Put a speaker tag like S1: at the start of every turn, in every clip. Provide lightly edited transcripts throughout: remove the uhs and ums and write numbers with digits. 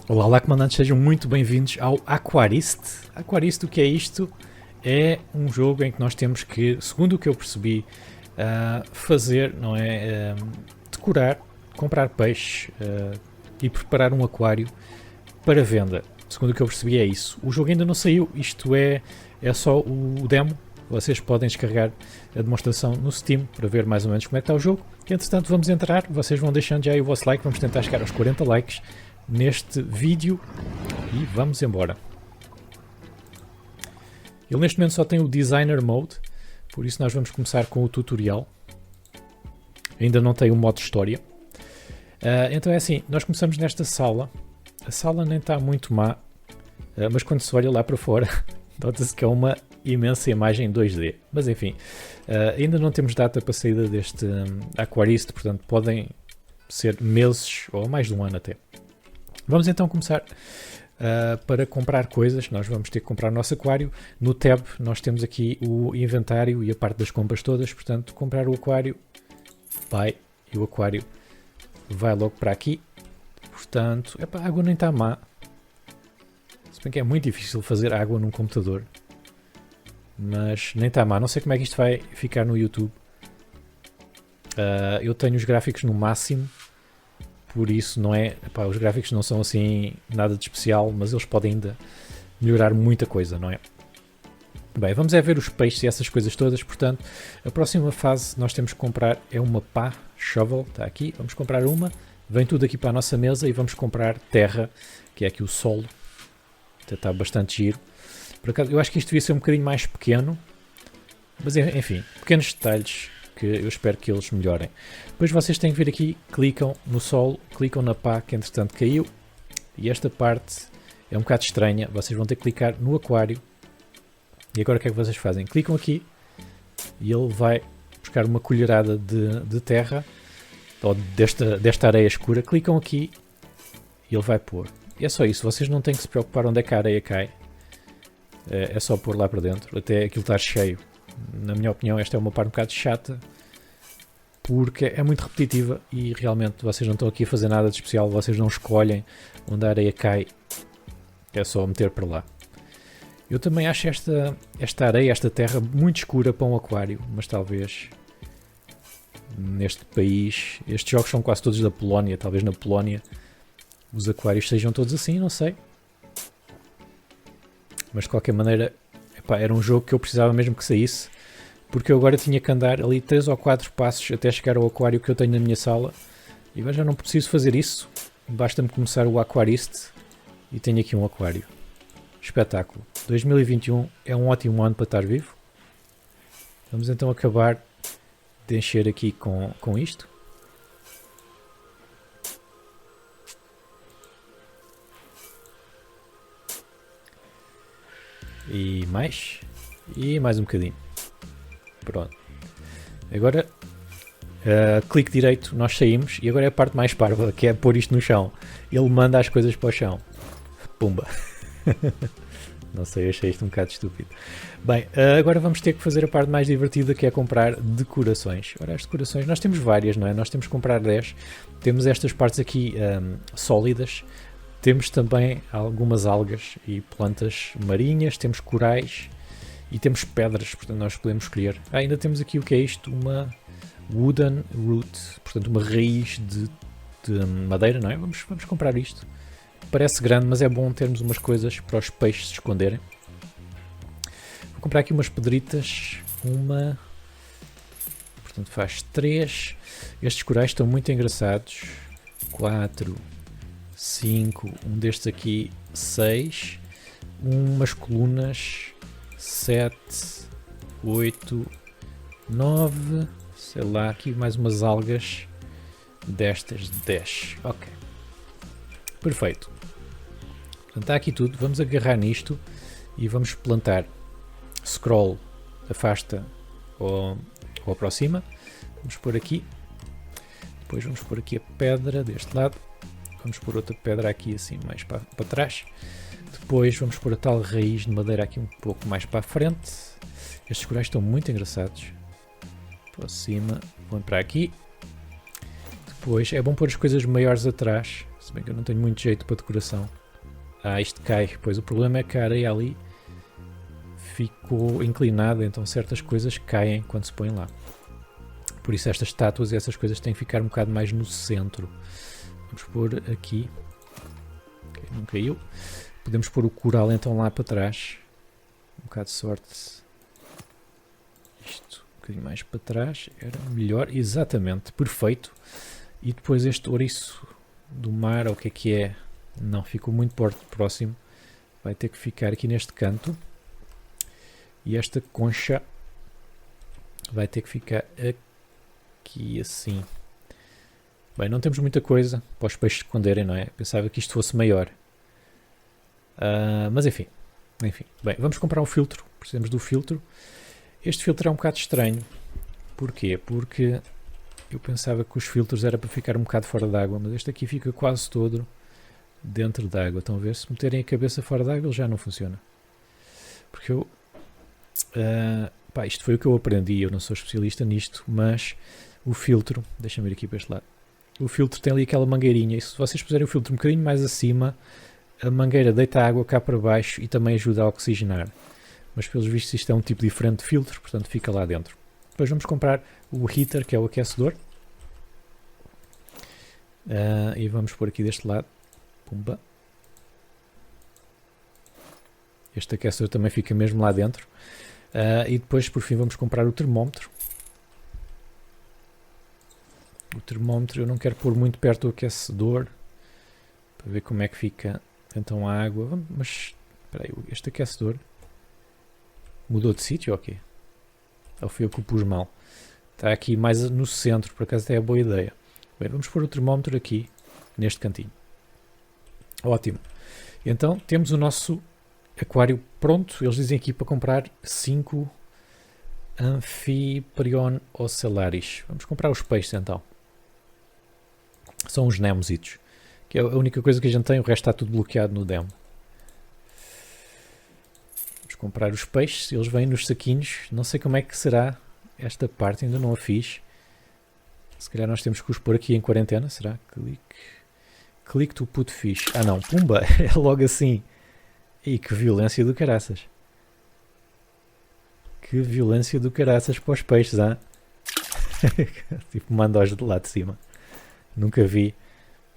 S1: Olá, olá comandantes, sejam muito bem-vindos ao Aquarist. Aquarist, o que é isto? É um jogo em que nós temos que, segundo o que eu percebi, fazer, não é? Decorar, comprar peixe e preparar um aquário para venda. Segundo o que eu percebi é isso. O jogo ainda não saiu, isto é só o demo. Vocês podem descarregar a demonstração no Steam para ver mais ou menos como é que está o jogo. Entretanto, vamos entrar, vocês vão deixando já aí o vosso like, vamos tentar chegar aos 40 likes neste vídeo e vamos embora. Ele neste momento só tem o Designer Mode, por isso nós vamos começar com o tutorial. Ainda não tem o modo história. Então é assim, nós começamos nesta sala. A sala nem está muito má, mas quando se olha lá para fora, nota-se que é uma imensa imagem 2D. Mas enfim, ainda não temos data para a saída deste Aquarist, portanto podem ser meses ou mais de um ano até. Vamos então começar para comprar coisas. Nós vamos ter que comprar o nosso aquário. No tab nós temos aqui o inventário e a parte das compras todas. Portanto, comprar o aquário vai e o aquário vai logo para aqui. Portanto, a água nem está má. Se bem que é muito difícil fazer água num computador. Mas nem está má. Não sei como é que isto vai ficar no YouTube. Eu tenho os gráficos no máximo. Por isso não é, os gráficos não são assim nada de especial, mas eles podem ainda melhorar muita coisa, não é? Bem, vamos ver os peixes e essas coisas todas, portanto, a próxima fase nós temos que comprar é uma pá, shovel, está aqui, vamos comprar uma, vem tudo aqui para a nossa mesa e vamos comprar terra, que é aqui o solo, está bastante giro. Por acaso, eu acho que isto devia ser um bocadinho mais pequeno, mas enfim, pequenos detalhes que eu espero que eles melhorem. Depois vocês têm que vir aqui, clicam no solo, clicam na pá que entretanto caiu, e esta parte é um bocado estranha, vocês vão ter que clicar no aquário, e agora o que é que vocês fazem? Clicam aqui, e ele vai buscar uma colherada de terra, ou desta areia escura, clicam aqui, e ele vai pôr. E é só isso, vocês não têm que se preocupar onde é que a areia cai, é só pôr lá para dentro, até aquilo estar cheio. Na minha opinião, esta é uma parte um bocado chata, porque é muito repetitiva e realmente vocês não estão aqui a fazer nada de especial, vocês não escolhem onde a areia cai, é só meter para lá. Eu também acho esta areia, esta terra, muito escura para um aquário, mas talvez neste país, estes jogos são quase todos da Polónia, talvez na Polónia os aquários sejam todos assim, não sei. Mas de qualquer maneira, era um jogo que eu precisava mesmo que saísse, porque eu agora tinha que andar ali 3 ou 4 passos até chegar ao aquário que eu tenho na minha sala, e agora já não preciso fazer isso, basta-me começar o Aquarist e tenho aqui um aquário. Espetáculo. 2021 é um ótimo ano para estar vivo. Vamos então acabar de encher aqui com isto. E mais um bocadinho. Pronto. Agora clique direito, nós saímos e agora é a parte mais parva, que é pôr isto no chão. Ele manda as coisas para o chão. Pumba. Não sei, achei isto um bocado estúpido. Bem, agora vamos ter que fazer a parte mais divertida, que é comprar decorações. Ora, as decorações, nós temos várias, não é? Nós temos que comprar 10. Temos estas partes aqui sólidas. Temos também algumas algas e plantas marinhas, temos corais e temos pedras, portanto nós podemos escolher. Ainda temos aqui o que é isto, uma wooden root, portanto uma raiz de madeira, não é? Vamos comprar isto. Parece grande, mas é bom termos umas coisas para os peixes se esconderem. Vou comprar aqui umas pedritas, portanto faz 3. Estes corais estão muito engraçados. 4, 5, um destes aqui 6, umas colunas 7, 8, 9, sei lá, aqui mais umas algas destas 10, ok, perfeito. Portanto está aqui tudo, vamos agarrar nisto e vamos plantar. Scroll afasta ou aproxima, vamos pôr aqui, depois vamos pôr aqui a pedra deste lado. Vamos pôr outra pedra aqui assim mais para trás. Depois vamos pôr a tal raiz de madeira aqui um pouco mais para a frente. Estes corais estão muito engraçados. Aproxima, vão para aqui. Depois é bom pôr as coisas maiores atrás, Se bem que eu não tenho muito jeito para decoração. Ah, isto cai. Pois o problema é que a areia ali ficou inclinada, então certas coisas caem quando se põem lá. Por isso estas estátuas e essas coisas têm que ficar um bocado mais no centro. Vamos pôr aqui. Okay, não caiu. Podemos pôr o coral então lá para trás. Um bocado de sorte. Isto um bocadinho mais para trás. Era melhor. Exatamente. Perfeito. E depois este ouriço do mar, ou o que é? Não, ficou muito próximo. Vai ter que ficar aqui neste canto. E esta concha vai ter que ficar aqui assim. Bem, não temos muita coisa para os peixes esconderem, não é? Pensava que isto fosse maior. Mas enfim. Bem, vamos comprar um filtro. Precisamos do filtro. Este filtro é um bocado estranho. Porquê? Porque eu pensava que os filtros era para ficar um bocado fora d'água, mas este aqui fica quase todo dentro d'água. Estão a ver? Se meterem a cabeça fora d'água ele já não funciona. Porque eu... isto foi o que eu aprendi. Eu não sou especialista nisto, mas o filtro... Deixa-me ir aqui para este lado. O filtro tem ali aquela mangueirinha. E se vocês puserem o filtro um bocadinho mais acima, a mangueira deita a água cá para baixo e também ajuda a oxigenar. Mas pelos vistos isto é um tipo diferente de filtro, portanto fica lá dentro. Depois vamos comprar o heater, que é o aquecedor. E vamos pôr aqui deste lado. Pumba. Este aquecedor também fica mesmo lá dentro. E depois por fim vamos comprar o termómetro. O termómetro eu não quero pôr muito perto do aquecedor. Para ver como é que fica então a água. Mas espera aí, este aquecedor mudou de sítio ou quê? Ou fui eu que o pus mal? Está aqui mais no centro, por acaso até é boa ideia. Bem, vamos pôr o termómetro aqui, neste cantinho. Ótimo. Então temos o nosso aquário pronto. Eles dizem aqui para comprar 5 Amphiprion ocellaris. Vamos comprar os peixes então. São os Nemositos. Que é a única coisa que a gente tem, o resto está tudo bloqueado no demo. Vamos comprar os peixes, eles vêm nos saquinhos. Não sei como é que será esta parte, ainda não a fiz. Se calhar nós temos que os pôr aqui em quarentena, será? Click to put fish. Ah não, pumba, é logo assim. E que violência do caraças. Que violência do caraças para os peixes, ah? Tipo, manda-os de lá de cima. Nunca vi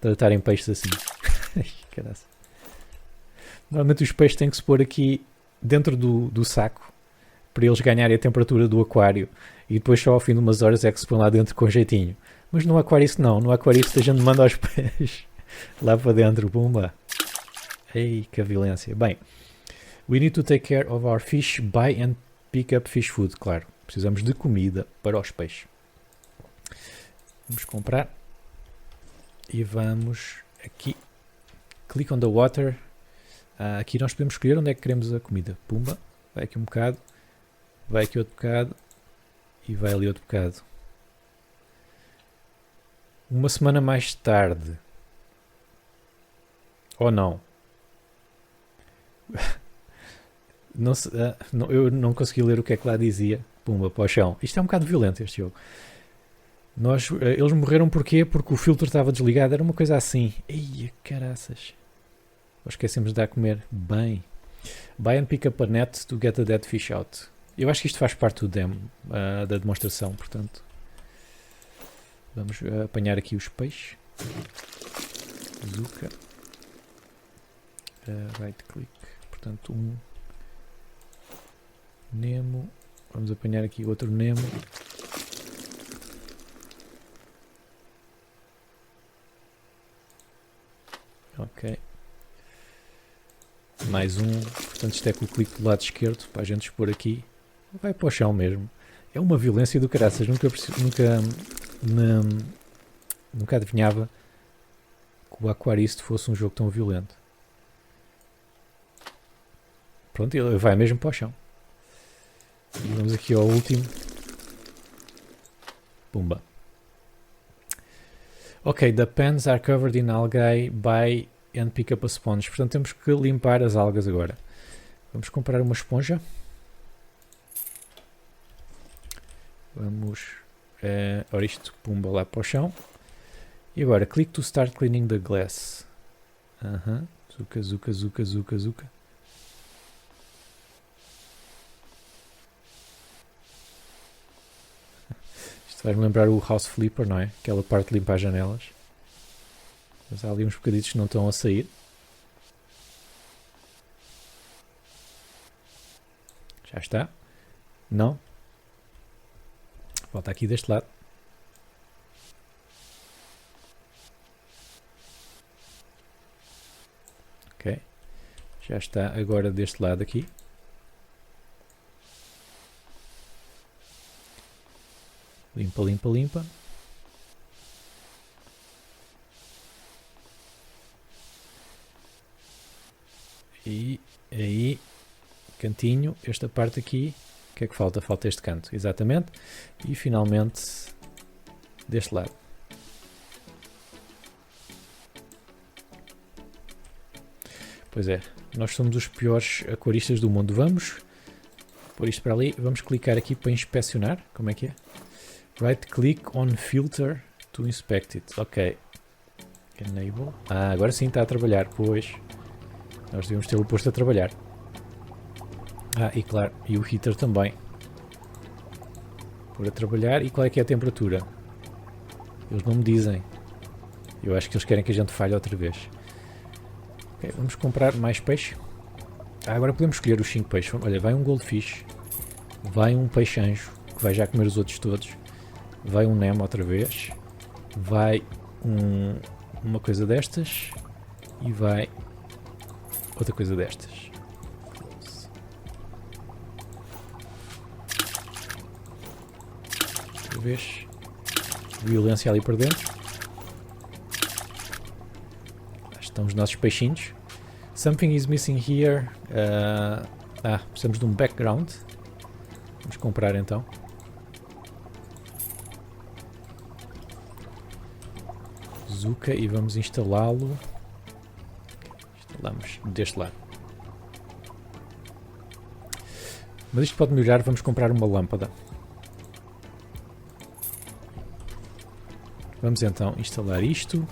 S1: tratarem peixes assim. Caraças. Normalmente os peixes têm que se pôr aqui dentro do saco para eles ganharem a temperatura do aquário e depois só ao fim de umas horas é que se põe lá dentro com jeitinho. Mas no aquário isso não. No aquário isso a gente manda os peixes lá para dentro. Pumba. Ei, que violência. Bem, we need to take care of our fish, buy and pick up fish food. Claro, precisamos de comida para os peixes. Vamos comprar. E vamos aqui. Click on the water. Aqui nós podemos escolher onde é que queremos a comida. Pumba. Vai aqui um bocado. Vai aqui outro bocado. E vai ali outro bocado. Uma semana mais tarde. Ou não? Não se, eu não consegui ler o que é que lá dizia. Pumba, para o chão. Isto é um bocado violento, este jogo. Eles morreram porquê? Porque o filtro estava desligado. Era uma coisa assim. Eia, caraças. Nós esquecemos de dar a comer bem. Buy and pick up a net to get a dead fish out. Eu acho que isto faz parte do demo, da demonstração, portanto. Vamos apanhar aqui os peixes. Zuka. Right click. Portanto, um Nemo. Vamos apanhar aqui outro Nemo. Ok. Mais um. Portanto, isto é com o clique do lado esquerdo para a gente expor aqui. Vai para o chão mesmo. É uma violência do caraças. Nunca adivinhava que o Aquarist fosse um jogo tão violento. Pronto, ele vai mesmo para o chão. E vamos aqui ao último. Pumba. Ok, the pans are covered in algae. Buy and pick up a sponge. Portanto, temos que limpar as algas agora. Vamos comprar uma esponja. Vamos... ora isto, pumba, lá para o chão. E agora, click to start cleaning the glass. Zuka, Zuka, Zuka, Zuka, Zuka. Isto vai-me lembrar o House Flipper, não é? Aquela parte de limpar as janelas. Mas há ali uns bocaditos que não estão a sair. Já está. Não. Volta aqui deste lado. Ok. Já está agora deste lado aqui. Limpa, limpa, limpa. E aí, cantinho, esta parte aqui. O que é que falta? Falta este canto, exatamente. E finalmente, deste lado. Pois é, nós somos os piores aquaristas do mundo. Vamos pôr isto para ali. Vamos clicar aqui para inspecionar. Como é que é? Right click on filter to inspect it. Ok. Enable. Ah, agora sim está a trabalhar. Pois. Nós devíamos tê-lo posto a trabalhar. Ah, e claro. E o heater também. Pôr a trabalhar. E qual é que é a temperatura? Eles não me dizem. Eu acho que eles querem que a gente falhe outra vez. Ok, vamos comprar mais peixe. Ah, agora podemos escolher os 5 peixes. Olha, vai um goldfish. Vai um peixe-anjo, que vai já comer os outros todos. Vai um Nemo outra vez. Vai uma coisa destas. E vai outra coisa destas. Outra vez. Violência ali por dentro. Lá estão os nossos peixinhos. Something is missing here. Precisamos de um background. Vamos comprar então. Zuka e vamos instalá-lo. Instalamos deste lado. Mas isto pode melhorar, vamos comprar uma lâmpada. Vamos então instalar isto.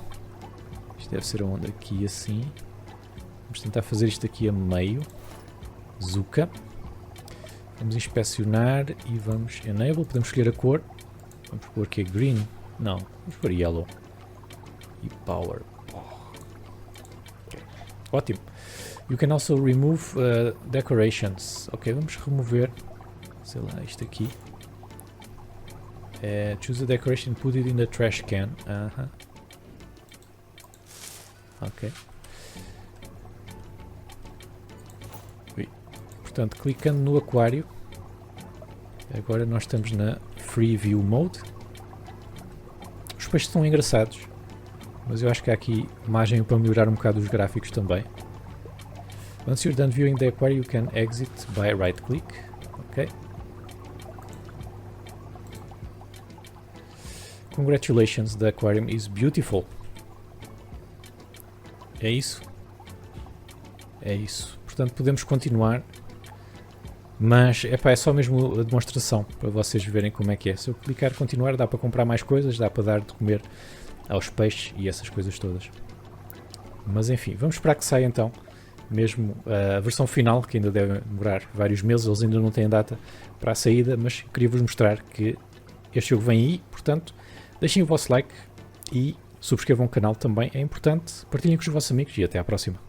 S1: Isto deve ser onde? Aqui assim. Vamos tentar fazer isto aqui a meio. Zuka. Vamos inspecionar e vamos enable. Podemos escolher a cor. Vamos pôr aqui green. Não, vamos pôr yellow. E power. Okay. Ótimo. You can also remove decorations. Ok, vamos remover, sei lá, isto aqui. Choose a decoration and put it in the trash can. Ok. Portanto, clicando no aquário, agora nós estamos na Free View Mode. Os peixes estão engraçados, mas eu acho que há aqui margem para melhorar um bocado os gráficos também. Once you're done viewing the aquarium, you can exit by right click. Ok. Congratulations, the aquarium is beautiful. É isso. É isso. Portanto, podemos continuar. Mas é só mesmo a demonstração para vocês verem como é que é. Se eu clicar continuar, dá para comprar mais coisas, dá para dar de comer aos peixes e essas coisas todas. Mas enfim, vamos esperar que saia então mesmo a versão final, que ainda deve demorar vários meses, eles ainda não têm data para a saída, mas queria-vos mostrar que este jogo vem aí, portanto, deixem o vosso like e subscrevam o canal também, é importante, partilhem com os vossos amigos e até à próxima.